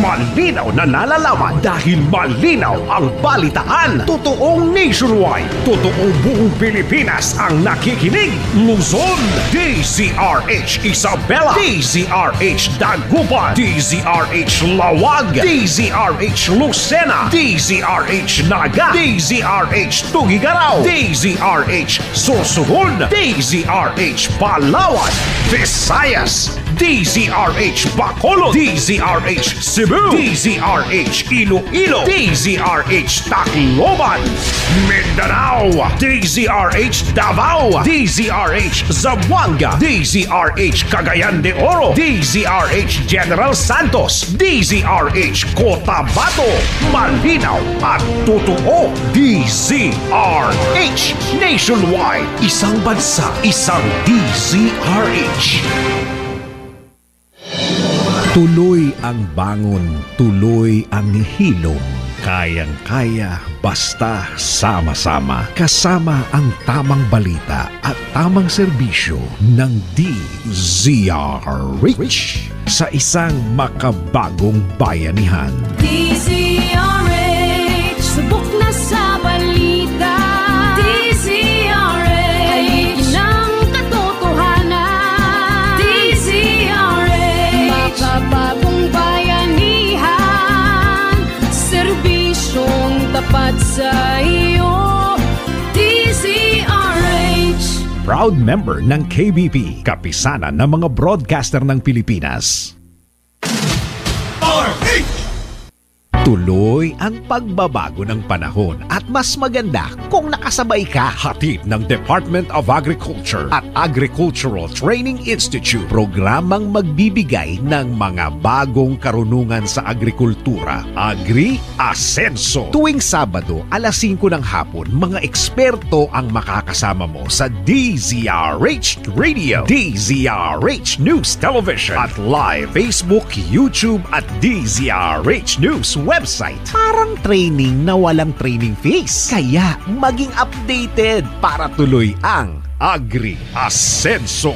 malinaw na nalalaman dahil malinaw ang balitaan. Totoong nationwide, totoong buong Pilipinas ang nakikinig. Luzon, DZRH Isabela, DZRH Dagupan, DZRH Lawag, DZRH Lucena, DZRH Naga, DZRH Tugigaraw, DZRH Sorsogon, DZRH Palawan, Visayas, DZRH Bacolod, DZRH Cebu, DZRH Iloilo, DZRH Tacloban, Mindanao, DZRH Davao, DZRH Zamboanga, DZRH Cagayan de Oro, DZRH General Santos, DZRH Cotabato. Malinaw at totoo. DZRH Nationwide. Isang bansa, isang DZRH. Tuloy ang bangon, tuloy ang hilom. Kayang-kaya basta sama-sama. Kasama ang tamang balita at tamang serbisyo ng DZRH sa isang makabagong bayanihan. DZRH, subok na sa balita. DZRH, haligi ng katotohanan. DZRH, makabagong bayanihan. Serbisyong tapat sa iyo. DZRH. Proud member ng KBP, kapisanan ng mga broadcaster ng Pilipinas. Tuloy ang pagbabago ng panahon at mas maganda kung nakasabay ka. Hatid ng Department of Agriculture at Agricultural Training Institute. Programang magbibigay ng mga bagong karunungan sa agrikultura. Agri-Asenso. Tuwing Sabado, alas 5 ng hapon, mga eksperto ang makakasama mo sa DZRH Radio, DZRH News Television at live Facebook, YouTube at DZRH News website. Parang training na walang training fees. Kaya maging updated para tuloy ang Agri-Asenso.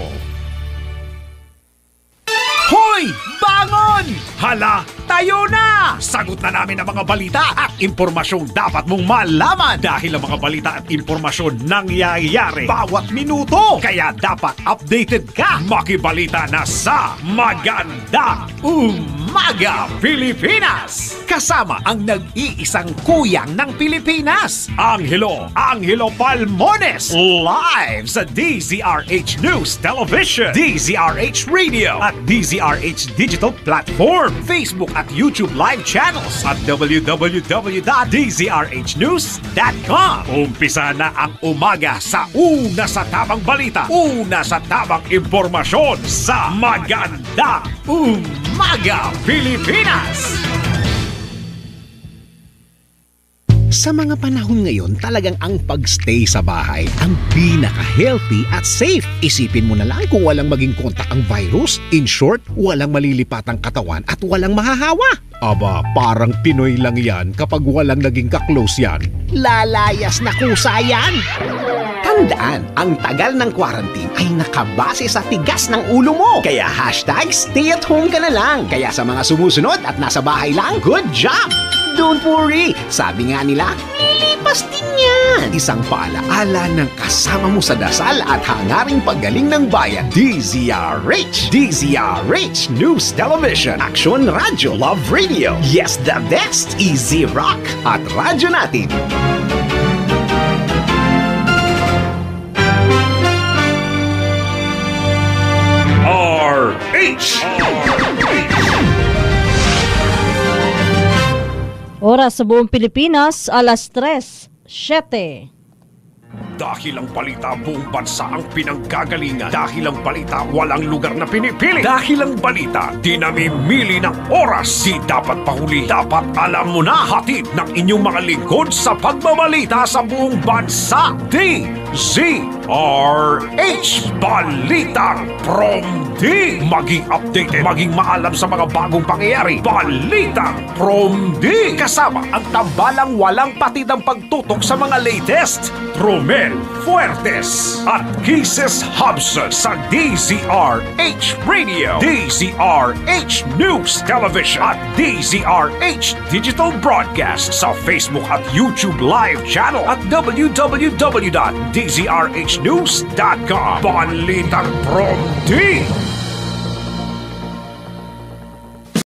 Hoy! Bangon! Hala, tayo na! Sagot na namin ang mga balita at impormasyong dapat mong malaman dahil ang mga balita at impormasyon nangyayari bawat minuto. Kaya dapat updated ka. Makibalita na sa Maganda Umaga Pilipinas! Kasama ang nag-iisang kuyang ng Pilipinas, Angelo Palmones, live sa DZRH News Television, DZRH Radio at DZRH Digital Platform, Facebook at YouTube live channels at www.dzrhnews.com. Umpisa na ang umaga sa una sa tamang balita, una sa tamang impormasyon sa Maganda Umaga Pilipinas! Sa mga panahon ngayon, talagang ang pagstay sa bahay ang pinaka-healthy at safe. Isipin mo na lang kung walang maging kontak ang virus. In short, walang malilipat ang katawan at walang mahahawa. Aba, parang Pinoy lang yan kapag walang naging kaklose yan. Lalayas na kusa yan! Tandaan, ang tagal ng quarantine ay nakabase sa tigas ng ulo mo. Kaya hashtag stay at home ka na lang. Kaya sa mga sumusunod at nasa bahay lang, good job! Don't worry, sabi nga nila, lilipas din yan. Isang paalaala ng kasama mo sa dasal at hangaring paggaling ng bayan. DZRH, DZRH News Television, Action Radio, Love Radio. Yes, the best, Easy Rock at radyo natin. RH. Oras sa buong Pilipinas, alas 3:07. Dahil ang balita buong bansa ang pinanggagalingan. Dahil ang balita walang lugar na pinipili. Dahil ang balita di namimili ng oras. Di dapat pahuli. Dapat alam mo na. Hatid ng inyong mga lingkod sa pagbabalita sa buong bansa. DZRH Balitang Promdi. Maging updated, maging maalam sa mga bagong pangyayari. Balitang Promdi. Kasama ang tambalang walang patid ang pagtutok sa mga latest. Romel Fuertes at Kisses Hobson sa DZRH Radio, DZRH News Television at DZRH Digital Broadcast sa Facebook at YouTube live channel at www.dzrhnews.com. Balitang Promdi.